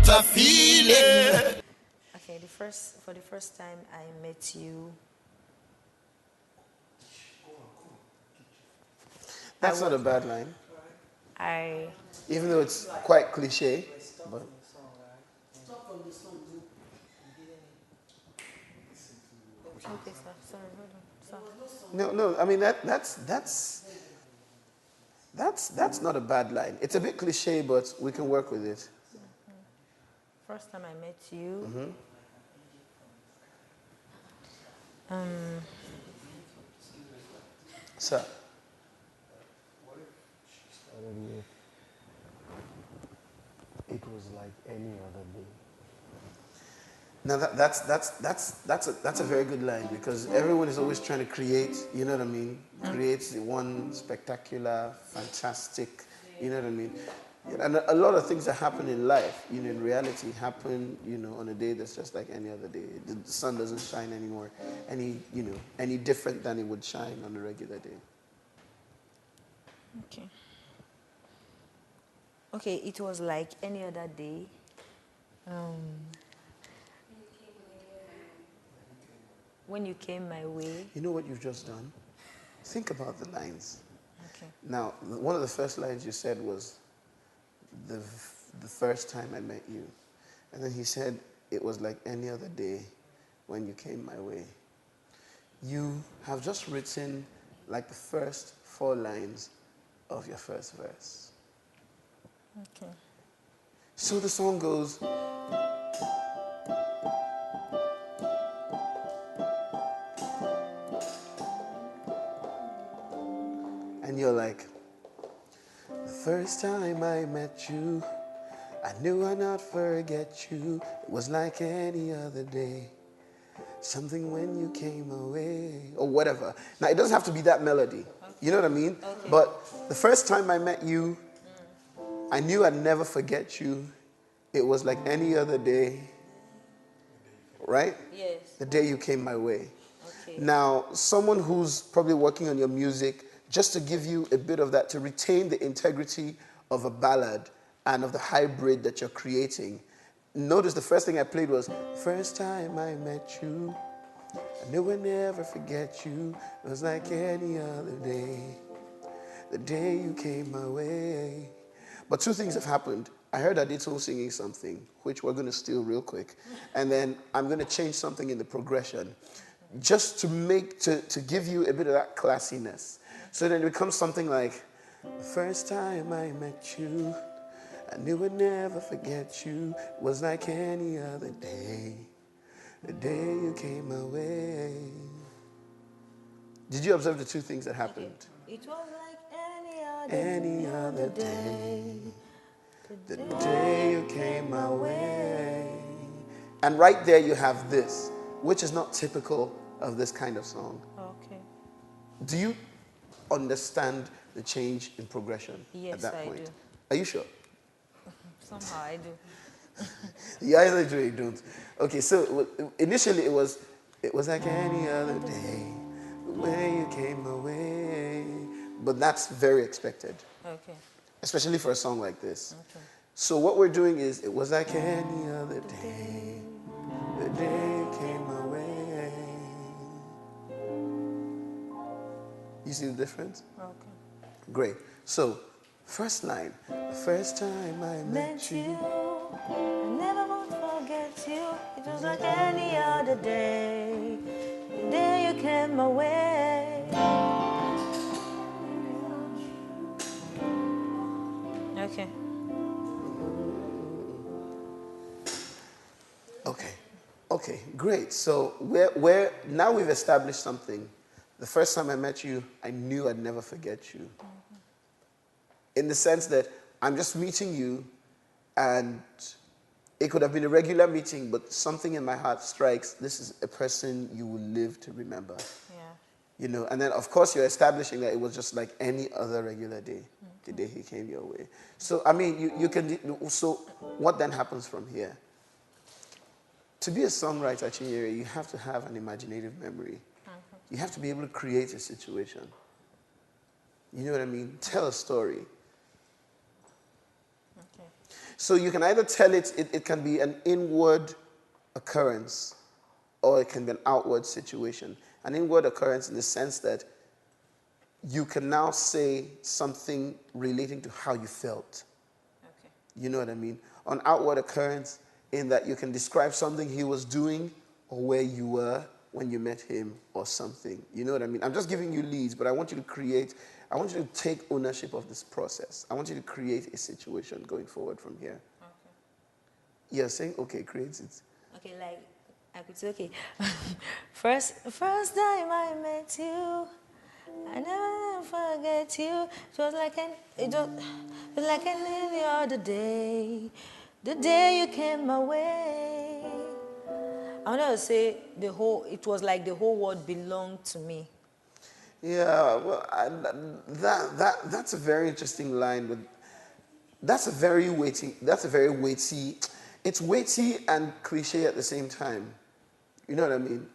what a feeling. Okay, for the first time I met you. That's not a bad line. Even though it's quite cliche. But okay, sir. Sorry, hold on. Sir. no. I mean that's not a bad line. It's a bit cliche, but we can work with it. First time I met you. Sir. It was like any other day. Now that's a very good line, because everyone is always trying to create, you know what I mean? Create the one spectacular, fantastic, you know what I mean? And a lot of things that happen in life, you know, in reality happen, you know, on a day that's just like any other day. The sun doesn't shine anymore, any different than it would shine on a regular day. Okay. Okay, it was like any other day. When you came my way. You know what you've just done? Think about the lines. Okay. Now, one of the first lines you said was, the first time I met you. And then he said, it was like any other day when you came my way. You have just written like the first 4 lines of your first verse. Okay. So the song goes, and you're like, the first time I met you, I knew I'd not forget you. It was like any other day. Something when you came away, or whatever. Now, it doesn't have to be that melody. Okay. You know what I mean? Okay. But the first time I met you, I knew I'd never forget you. It was like any other day. Right? Yes. The day you came my way. Okay. Now, someone who's probably working on your music, just to give you a bit of that, to retain the integrity of a ballad and of the hybrid that you're creating. Notice the first thing I played was, first time I met you, I knew I'd never forget you. It was like any other day, the day you came my way. But 2 things have happened. I heard Adito singing something, which we're going to steal real quick. And then I'm going to change something in the progression, just to give you a bit of that classiness. So then it becomes something like, the first time I met you, I knew I'd never forget you. It was like any other day, the day you came my way. Did you observe the 2 things that happened? Okay. It was like any other day. The day you came my way. And right there you have this, which is not typical of this kind of song. Okay. Do you understand the change in progression at that point? Yes, I do. Are you sure? Somehow I do. You either do or you don't. Okay, so initially it was like any other day, the way you came my way. But that's very expected. Okay. Especially for a song like this. Okay. So what we're doing is, it was like any other day, the day you came my way. You see the difference? Okay. Great. So, first line, the first time I met you, I never would forget you. It was like any other day, the day you came my way. Okay. Okay, great. So we're now we've established something. The first time I met you, I knew I'd never forget you. Mm-hmm. In the sense that I'm just meeting you, and it could have been a regular meeting, but something in my heart strikes, this is a person you will live to remember. Yeah. You know, and then of course you're establishing that it was just like any other regular day, the day he came your way. So, I mean, you can, so what then happens from here? To be a songwriter, Chinyere, you have to have an imaginative memory. You have to be able to create a situation. You know what I mean? Tell a story. Okay. So you can either tell it can be an inward occurrence or it can be an outward situation. An inward occurrence in the sense that you can now say something relating to how you felt. Okay. You know what I mean? An outward occurrence in that you can describe something he was doing or where you were when you met him or something. You know what I mean? I'm just giving you leads, but I want you to take ownership of this process. I want you to create a situation going forward from here. Okay. You're saying, okay, create it. Okay, like I could say, okay. first time I met you, I never forget you. It was like any other day. The day you came my way. I want to say it was like the whole world belonged to me. Yeah, well, that's a very interesting line, but that's a very weighty, it's weighty and cliche at the same time. You know what I mean?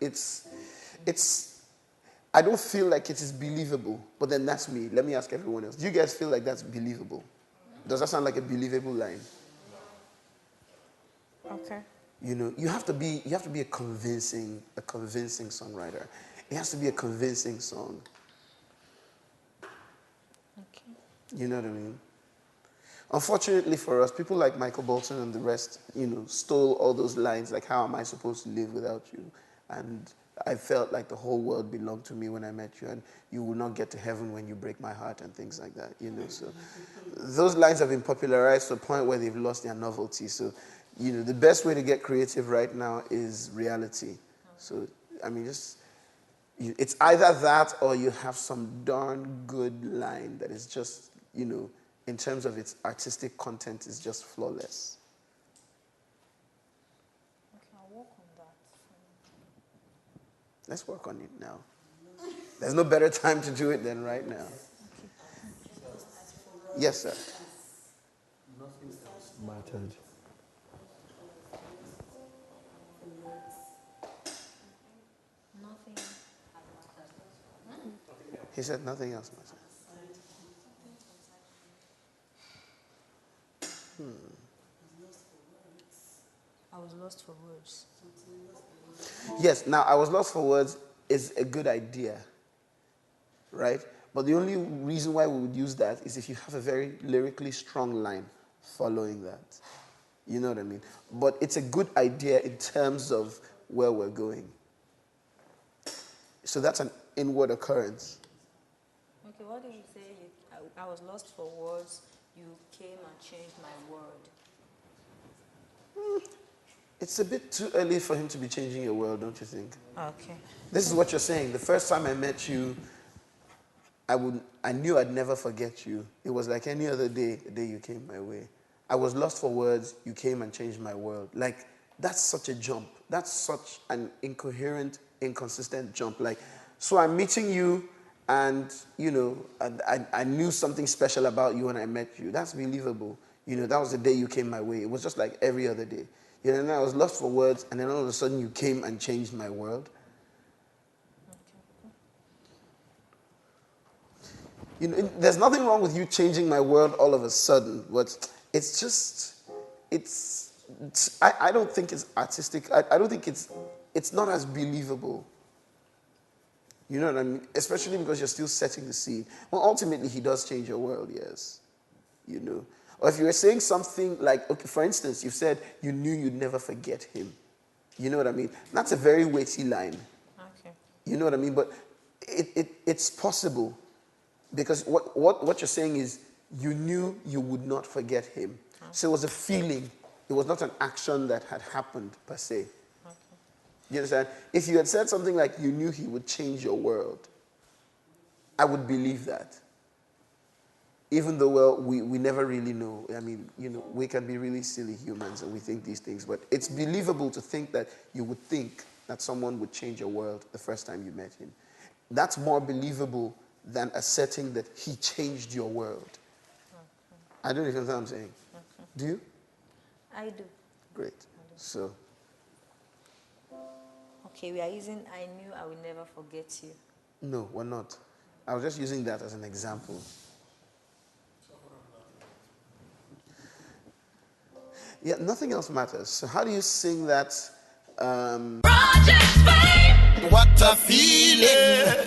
I don't feel like it is believable, but then that's me. Let me ask everyone else. Do you guys feel like that's believable? Does that sound like a believable line? Okay. You know, you have to be a convincing songwriter. It has to be a convincing song. Okay. You know what I mean? Unfortunately for us, people like Michael Bolton and the rest, stole all those lines like, how am I supposed to live without you? And I felt like the whole world belonged to me when I met you, and you will not get to heaven when you break my heart and things like that, So those lines have been popularized to a point where they've lost their novelty. So, the best way to get creative right now is reality. So, I mean, it's either that or you have some darn good line that is just, in terms of its artistic content, is just flawless. Okay, I'll work on that. Let's work on it now. There's no better time to do it than right now. Yes, sir. Nothing else mattered. Nothing. He said nothing else mattered. I was lost for words. Yes, now I was lost for words is a good idea, right? But the only reason why we would use that is if you have a very lyrically strong line following that. You know what I mean? But it's a good idea in terms of where we're going. So that's an inward occurrence. Okay, what did you say? I was lost for words. You came and changed my world. It's a bit too early for him to be changing your world, don't you think? Okay. This is what you're saying. The first time I met you, I knew I'd never forget you. It was like any other day, the day you came my way. I was lost for words. You came and changed my world. Like, that's such a jump. That's such an incoherent, inconsistent jump. Like, so I'm meeting you, and, I knew something special about you when I met you. That's believable. That was the day you came my way. It was just like every other day. And I was lost for words, and then all of a sudden you came and changed my world. There's nothing wrong with you changing my world all of a sudden, but it's just, I don't think it's artistic. I don't think it's not as believable. You know what I mean? Especially because you're still setting the seed. Well, ultimately, he does change your world, yes. Or if you were saying something like, okay, for instance, you said you knew you'd never forget him. You know what I mean? That's a very weighty line. Okay. You know what I mean? But it's possible. Because what you're saying is you knew you would not forget him. Okay. So it was a feeling. It was not an action that had happened per se. Okay. You understand? If you had said something like you knew he would change your world, I would believe that. Even though, well, we never really know. I mean, we can be really silly humans and we think these things, but it's believable to think that you would think that someone would change your world the first time you met him. That's more believable than asserting that he changed your world. Okay. I don't know if you understand what I'm saying. Okay. Do you? I do. Great. So. Okay, we are using I knew I will never forget you. No, we're not. I was just using that as an example. Yeah, nothing else matters. So how do you sing that? What a feeling.